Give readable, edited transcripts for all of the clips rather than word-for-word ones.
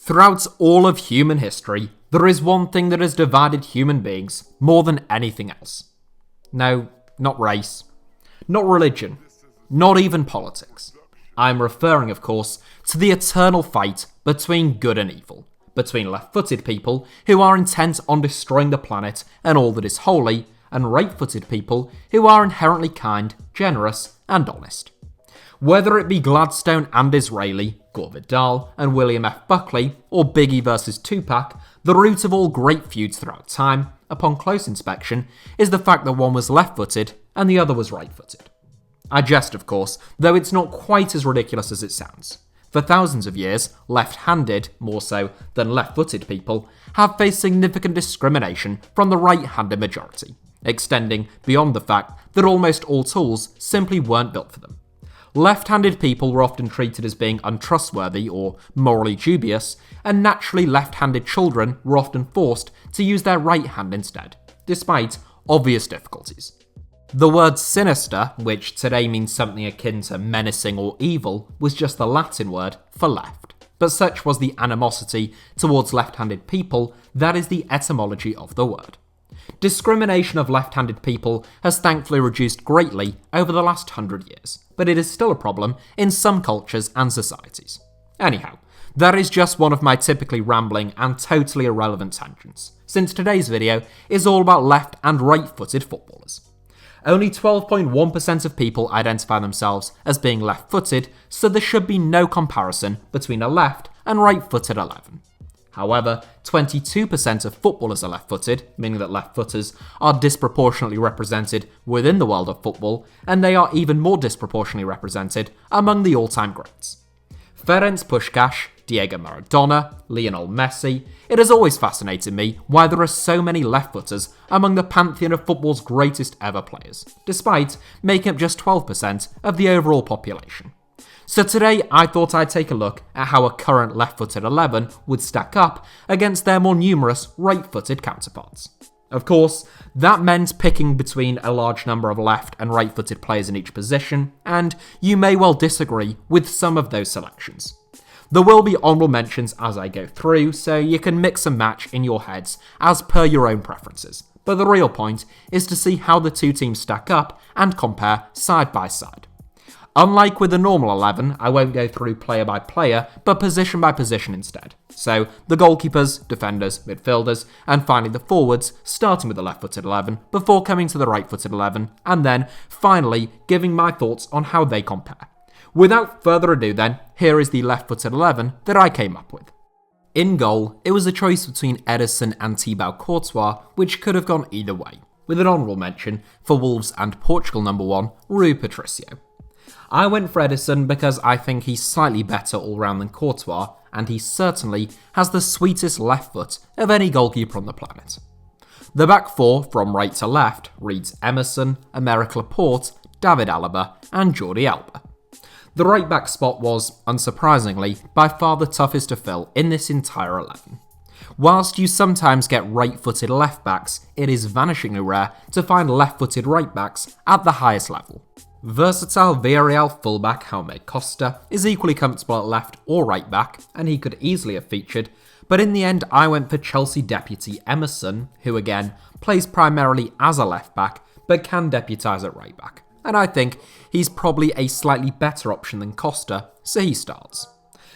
Throughout all of human history, there is one thing that has divided human beings more than anything else. No, not race, not religion, not even politics. I'm referring, of course, to the eternal fight between good and evil, between left-footed people who are intent on destroying the planet and all that is holy, and right-footed people who are inherently kind, generous, and honest. Whether it be Gladstone and Disraeli, Gore Vidal and William F. Buckley, or Biggie versus Tupac, the root of all great feuds throughout time, upon close inspection, is the fact that one was left-footed and the other was right-footed. I jest, of course, though it's not quite as ridiculous as it sounds. For thousands of years, left-handed, more so than left-footed people, have faced significant discrimination from the right-handed majority, extending beyond the fact that almost all tools simply weren't built for them. Left-handed people were often treated as being untrustworthy or morally dubious, and naturally left-handed children were often forced to use their right hand instead, despite obvious difficulties. The word sinister, which today means something akin to menacing or evil, was just the Latin word for left. But such was the animosity towards left-handed people, that is the etymology of the word. Discrimination of left-handed people has thankfully reduced greatly over the last 100 years, but it is still a problem in some cultures and societies. Anyhow, that is just one of my typically rambling and totally irrelevant tangents, since today's video is all about left and right-footed footballers. Only 12.1% of people identify themselves as being left-footed, so there should be no comparison between a left and right-footed 11. However, 22% of footballers are left-footed, meaning that left-footers are disproportionately represented within the world of football, and they are even more disproportionately represented among the all-time greats. Ferenc Puskás, Diego Maradona, Lionel Messi. It has always fascinated me why there are so many left-footers among the pantheon of football's greatest ever players, despite making up just 12% of the overall population. So today I thought I'd take a look at how a current left-footed 11 would stack up against their more numerous right-footed counterparts. Of course, that meant picking between a large number of left and right-footed players in each position, and you may well disagree with some of those selections. There will be honourable mentions as I go through, so you can mix and match in your heads as per your own preferences, but the real point is to see how the two teams stack up and compare side by side. Unlike with the normal 11, I won't go through player by player, but position by position instead. So, the goalkeepers, defenders, midfielders, and finally the forwards, starting with the left-footed 11, before coming to the right-footed 11, and then, finally, giving my thoughts on how they compare. Without further ado then, here is the left-footed 11 that I came up with. In goal, it was a choice between Ederson and Thibaut Courtois, which could have gone either way, with an honourable mention for Wolves and Portugal number 1, Rui Patricio. I went for Ederson because I think he's slightly better all-round than Courtois, and he certainly has the sweetest left foot of any goalkeeper on the planet. The back four, from right to left, reads Emerson, Aymeric Laporte, David Alaba, and Jordi Alba. The right back spot was, unsurprisingly, by far the toughest to fill in this entire 11. Whilst you sometimes get right-footed left backs, it is vanishingly rare to find left-footed right backs at the highest level. Versatile Villarreal fullback Jaume Costa is equally comfortable at left or right back, and he could easily have featured, but in the end I went for Chelsea deputy Emerson, who again plays primarily as a left back, but can deputise at right back, and I think he's probably a slightly better option than Costa, so he starts.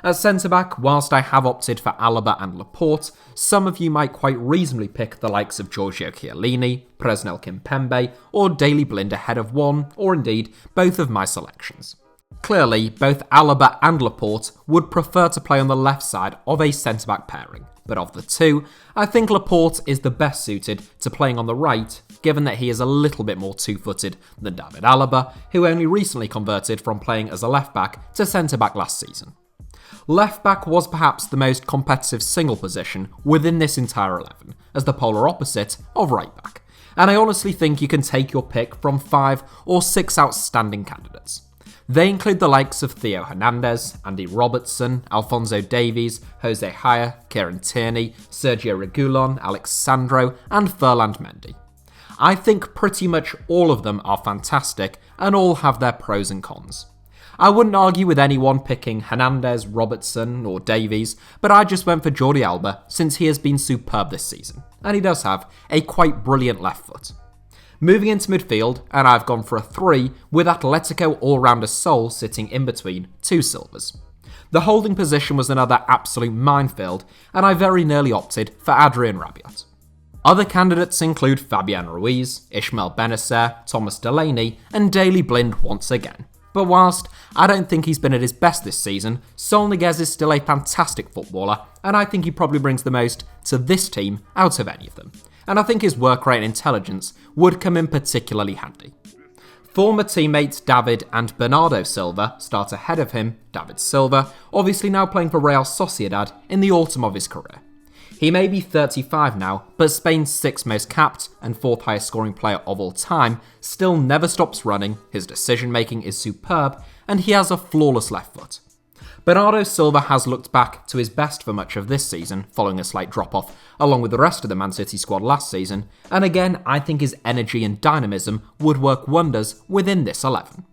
At centre-back, whilst I have opted for Alaba and Laporte, some of you might quite reasonably pick the likes of Giorgio Chiellini, Presnel Kimpembe, or Daley Blind ahead of one, or indeed both of my selections. Clearly, both Alaba and Laporte would prefer to play on the left side of a centre-back pairing, but of the two, I think Laporte is the best suited to playing on the right, given that he is a little bit more two-footed than David Alaba, who only recently converted from playing as a left-back to centre-back last season. Left-back was perhaps the most competitive single position within this entire 11, as the polar opposite of right-back, and I honestly think you can take your pick from 5 or 6 outstanding candidates. They include the likes of Theo Hernandez, Andy Robertson, Alphonso Davies, Jose Haya, Kieran Tierney, Sergio Reguilon, Alex Sandro, and Ferland Mendy. I think pretty much all of them are fantastic and all have their pros and cons. I wouldn't argue with anyone picking Hernandez, Robertson or Davies, but I just went for Jordi Alba since he has been superb this season, and he does have a quite brilliant left foot. Moving into midfield, and I've gone for a 3 with Atletico all-rounder Sol sitting in between two Silvers. The holding position was another absolute minefield, and I very nearly opted for Adrian Rabiot. Other candidates include Fabian Ruiz, Ismail Benacer, Thomas Delaney, and Daley Blind once again. But whilst I don't think he's been at his best this season, Sol Niguez is still a fantastic footballer, and I think he probably brings the most to this team out of any of them. And I think his work rate and intelligence would come in particularly handy. Former teammates David and Bernardo Silva start ahead of him, David Silva, obviously now playing for Real Sociedad in the autumn of his career. He may be 35 now, but Spain's 6th most capped and 4th highest scoring player of all time still never stops running, his decision making is superb, and he has a flawless left foot. Bernardo Silva has looked back to his best for much of this season, following a slight drop-off along with the rest of the Man City squad last season, and again I think his energy and dynamism would work wonders within this 11.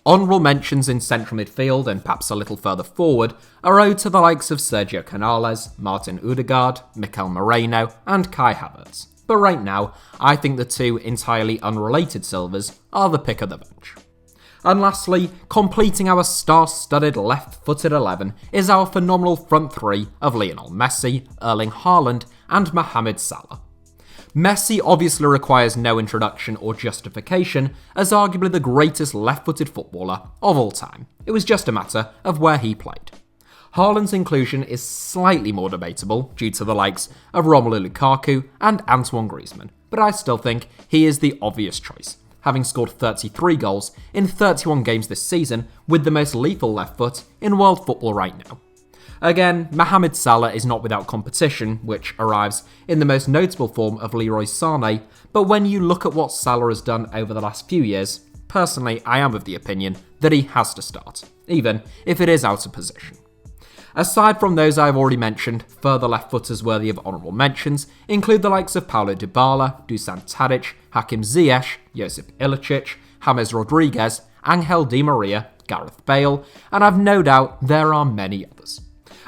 Honourable mentions in central midfield and perhaps a little further forward are owed to the likes of Sergio Canales, Martin Odegaard, Mikel Moreno and Kai Havertz. But right now, I think the two entirely unrelated Silvers are the pick of the bunch. And lastly, completing our star-studded left-footed 11 is our phenomenal front 3 of Lionel Messi, Erling Haaland and Mohamed Salah. Messi obviously requires no introduction or justification as arguably the greatest left-footed footballer of all time. It was just a matter of where he played. Haaland's inclusion is slightly more debatable due to the likes of Romelu Lukaku and Antoine Griezmann, but I still think he is the obvious choice, having scored 33 goals in 31 games this season with the most lethal left foot in world football right now. Again, Mohamed Salah is not without competition, which arrives in the most notable form of Leroy Sané, but when you look at what Salah has done over the last few years, personally I am of the opinion that he has to start, even if it is out of position. Aside from those I've already mentioned, further left footers worthy of honourable mentions include the likes of Paulo Dybala, Dusan Tadic, Hakim Ziyech, Josip Ilicic, James Rodriguez, Angel Di Maria, Gareth Bale, and I've no doubt there are many others.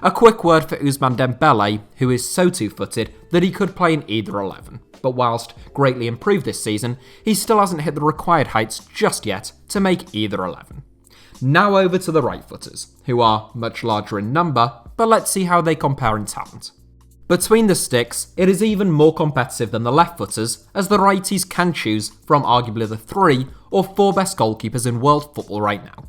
A quick word for Ousmane Dembele, who is so two-footed that he could play in either 11, but whilst greatly improved this season, he still hasn't hit the required heights just yet to make either 11. Now over to the right-footers, who are much larger in number, but let's see how they compare in talent. Between the sticks, it is even more competitive than the left-footers, as the righties can choose from arguably the 3 or 4 best goalkeepers in world football right now.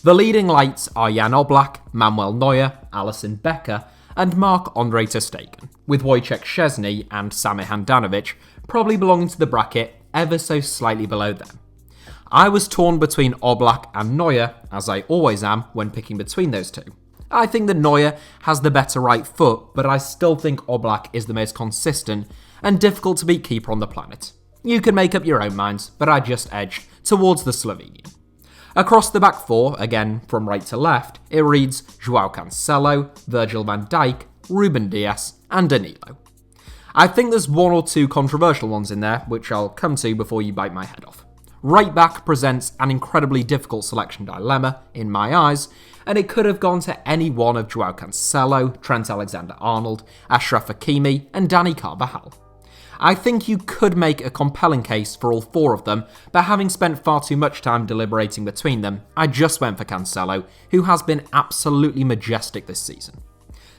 The leading lights are Jan Oblak, Manuel Neuer, Alisson Becker, and Marc-Andre ter Stegen, with Wojciech Szczesny and Samir Handanovic probably belonging to the bracket ever so slightly below them. I was torn between Oblak and Neuer, as I always am when picking between those two. I think that Neuer has the better right foot, but I still think Oblak is the most consistent and difficult to beat keeper on the planet. You can make up your own minds, but I just edged towards the Slovenian. Across the back 4, again from right to left, it reads João Cancelo, Virgil van Dijk, Ruben Dias and Danilo. I think there's 1 or 2 controversial ones in there, which I'll come to before you bite my head off. Right back presents an incredibly difficult selection dilemma, in my eyes, and it could have gone to any one of João Cancelo, Trent Alexander-Arnold, Achraf Hakimi and Dani Carvajal. I think you could make a compelling case for all 4 of them, but having spent far too much time deliberating between them, I just went for Cancelo, who has been absolutely majestic this season.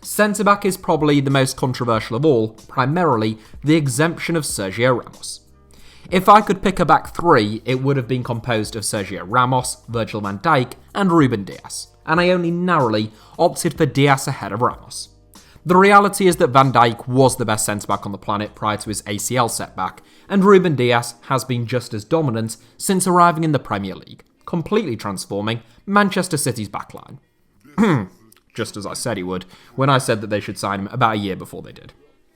Centre-back is probably the most controversial of all, primarily the exemption of Sergio Ramos. If I could pick a back 3, it would have been composed of Sergio Ramos, Virgil van Dijk and Ruben Dias, and I only narrowly opted for Dias ahead of Ramos. The reality is that Van Dijk was the best centre-back on the planet prior to his ACL setback, and Ruben Dias has been just as dominant since arriving in the Premier League, completely transforming Manchester City's backline. Just as I said he would, when I said that they should sign him about a year before they did.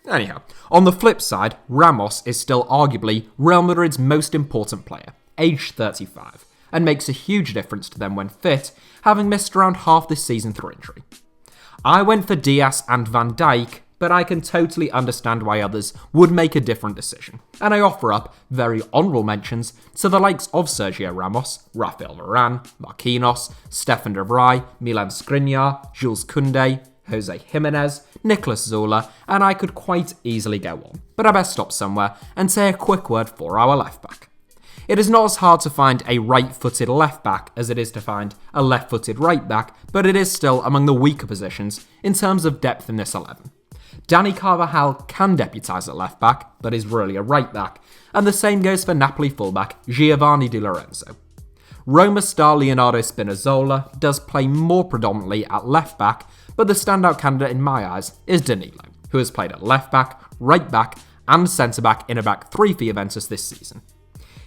Anyhow, on the flip side, Ramos is still arguably Real Madrid's most important player, aged 35, and makes a huge difference to them when fit, having missed around half this season through injury. I went for Dias and Van Dijk but I can totally understand why others would make a different decision. And I offer up very honourable mentions to the likes of Sergio Ramos, Rafael Varane, Marquinhos, Stefan de Vrij, Milan Skriniar, Jules Koundé, Jose Jimenez, Nicolas Zola, and I could quite easily go on. But I best stop somewhere and say a quick word for our left back. It is not as hard to find a right-footed left back as it is to find a left-footed right back, but it is still among the weaker positions in terms of depth in this 11. Dani Carvajal can deputise at left back, but is really a right back, and the same goes for Napoli fullback Giovanni Di Lorenzo. Roma star Leonardo Spinazzola does play more predominantly at left back, but the standout candidate in my eyes is Danilo, who has played at left back, right back, and centre back in a back three for Juventus this season.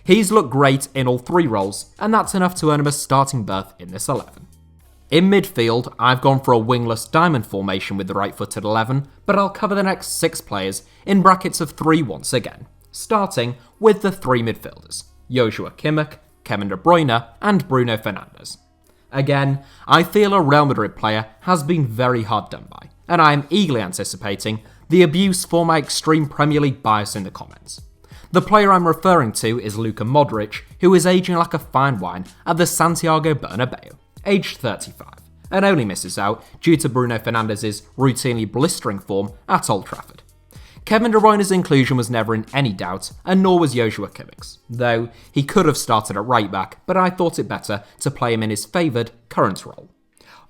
He's looked great in all three roles, and that's enough to earn him a starting berth in this 11. In midfield, I've gone for a wingless diamond formation with the right-footed 11, but I'll cover the next 6 players in brackets of 3 once again, starting with the 3 midfielders, Joshua Kimmich, Kevin De Bruyne, and Bruno Fernandes. Again, I feel a Real Madrid player has been very hard done by, and I am eagerly anticipating the abuse for my extreme Premier League bias in the comments. The player I'm referring to is Luka Modric, who is aging like a fine wine at the Santiago Bernabeu, aged 35, and only misses out due to Bruno Fernandes' routinely blistering form at Old Trafford. Kevin De Bruyne's inclusion was never in any doubt, and nor was Joshua Kimmich's, though he could have started at right back, but I thought it better to play him in his favoured current role.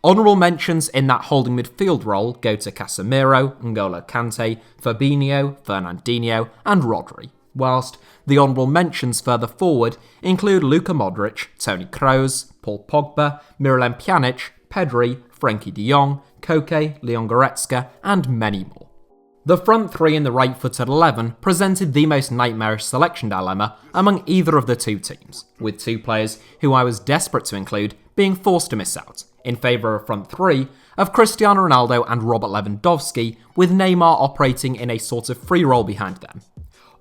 Honourable mentions in that holding midfield role go to Casemiro, N'Golo Kante, Fabinho, Fernandinho, and Rodri, whilst the honourable mentions further forward include Luka Modric, Toni Kroos, Paul Pogba, Miralem Pjanic, Pedri, Frenkie de Jong, Koke, Leon Goretzka, and many more. The front three in the right-footed 11 presented the most nightmarish selection dilemma among either of the two teams, with 2 players who I was desperate to include being forced to miss out, in favour of a front three of Cristiano Ronaldo and Robert Lewandowski, with Neymar operating in a sort of free role behind them.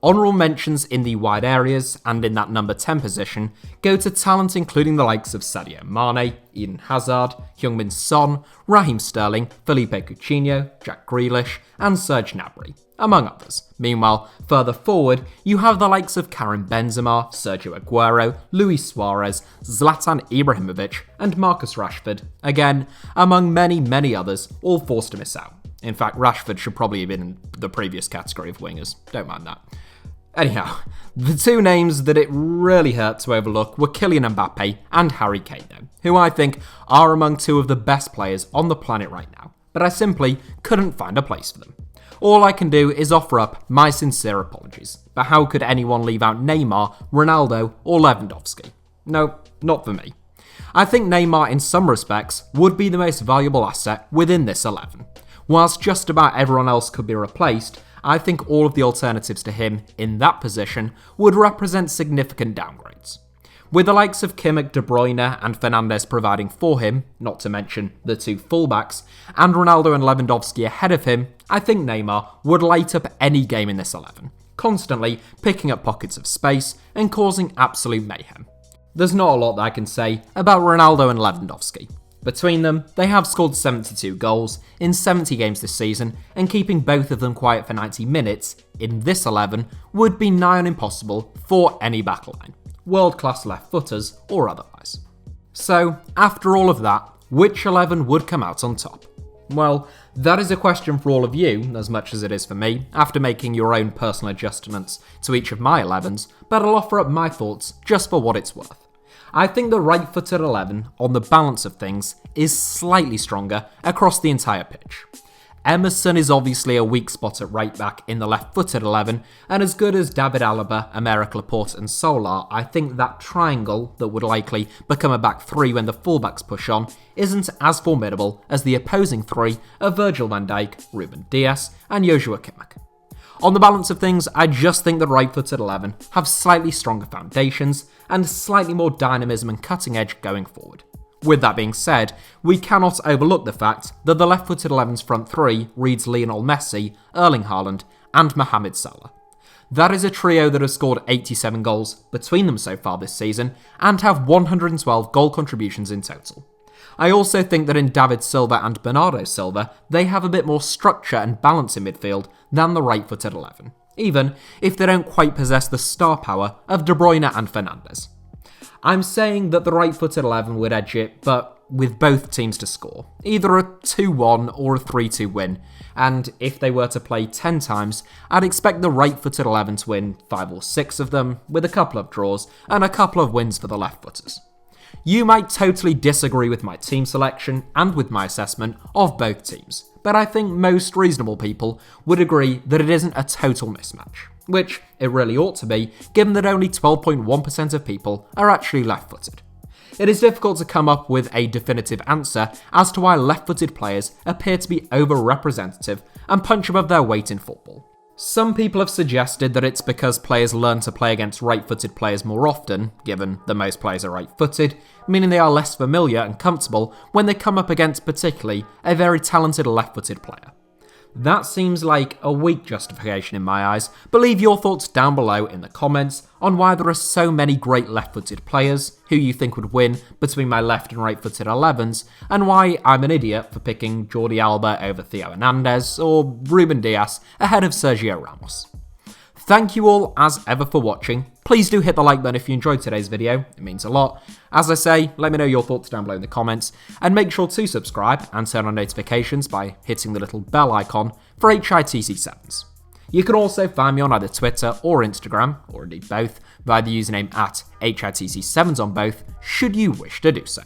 Honourable mentions in the wide areas and in that number 10 position go to talent including the likes of Sadio Mane, Eden Hazard, Heung-min Son, Raheem Sterling, Felipe Coutinho, Jack Grealish, and Serge Gnabry, among others. Meanwhile, further forward, you have the likes of Karim Benzema, Sergio Aguero, Luis Suarez, Zlatan Ibrahimovic, and Marcus Rashford, again, among many, many others, all forced to miss out. In fact, Rashford should probably have been in the previous category of wingers, don't mind that. Anyhow, the 2 names that it really hurt to overlook were Kylian Mbappe and Harry Kane, though, who I think are among 2 of the best players on the planet right now, but I simply couldn't find a place for them. All I can do is offer up my sincere apologies, but how could anyone leave out Neymar, Ronaldo, or Lewandowski? No, not for me. I think Neymar in some respects would be the most valuable asset within this 11. Whilst just about everyone else could be replaced, I think all of the alternatives to him in that position would represent significant downgrades. With the likes of Kimmich, De Bruyne and Fernandes providing for him, not to mention the 2 fullbacks, and Ronaldo and Lewandowski ahead of him, I think Neymar would light up any game in this 11, constantly picking up pockets of space and causing absolute mayhem. There's not a lot that I can say about Ronaldo and Lewandowski. Between them, they have scored 72 goals in 70 games this season, and keeping both of them quiet for 90 minutes in this 11 would be nigh on impossible for any backline, world-class left-footers or otherwise. So, after all of that, which 11 would come out on top? Well, that is a question for all of you, as much as it is for me, after making your own personal adjustments to each of my 11s, but I'll offer up my thoughts just for what it's worth. I think the right-footed 11, on the balance of things, is slightly stronger across the entire pitch. Emerson is obviously a weak spot at right back in the left-footed 11, and as good as David Alaba, Emerick Laporte and Solar, I think that triangle that would likely become a back 3 when the fullbacks push on isn't as formidable as the opposing 3 of Virgil van Dijk, Ruben Dias and Joshua Kimmich. On the balance of things, I just think the right-footed 11 have slightly stronger foundations and slightly more dynamism and cutting edge going forward. With that being said, we cannot overlook the fact that the left-footed 11's front 3 reads Lionel Messi, Erling Haaland and Mohamed Salah. That is a trio that has scored 87 goals between them so far this season and have 112 goal contributions in total. I also think that in David Silva and Bernardo Silva, they have a bit more structure and balance in midfield than the right-footed 11, even if they don't quite possess the star power of De Bruyne and Fernandes. I'm saying that the right-footed 11 would edge it, but with both teams to score, either a 2-1 or a 3-2 win, and if they were to play 10 times, I'd expect the right-footed 11 to win 5 or 6 of them, with a couple of draws and a couple of wins for the left-footers. You might totally disagree with my team selection and with my assessment of both teams, but I think most reasonable people would agree that it isn't a total mismatch, which it really ought to be, given that only 12.1% of people are actually left-footed. It is difficult to come up with a definitive answer as to why left-footed players appear to be over-representative and punch above their weight in football. Some people have suggested that it's because players learn to play against right-footed players more often, given that most players are right-footed, meaning they are less familiar and comfortable when they come up against particularly a very talented left-footed player. That seems like a weak justification in my eyes, but leave your thoughts down below in the comments on why there are so many great left-footed players, who you think would win between my left and right-footed 11s, and why I'm an idiot for picking Jordi Alba over Theo Hernandez or Ruben Dias ahead of Sergio Ramos. Thank you all as ever for watching. Please do hit the like button if you enjoyed today's video, it means a lot. As I say, let me know your thoughts down below in the comments, and make sure to subscribe and turn on notifications by hitting the little bell icon for HITC Sevens. You can also find me on either Twitter or Instagram, or indeed both, via the username at HITC Sevens on both, should you wish to do so.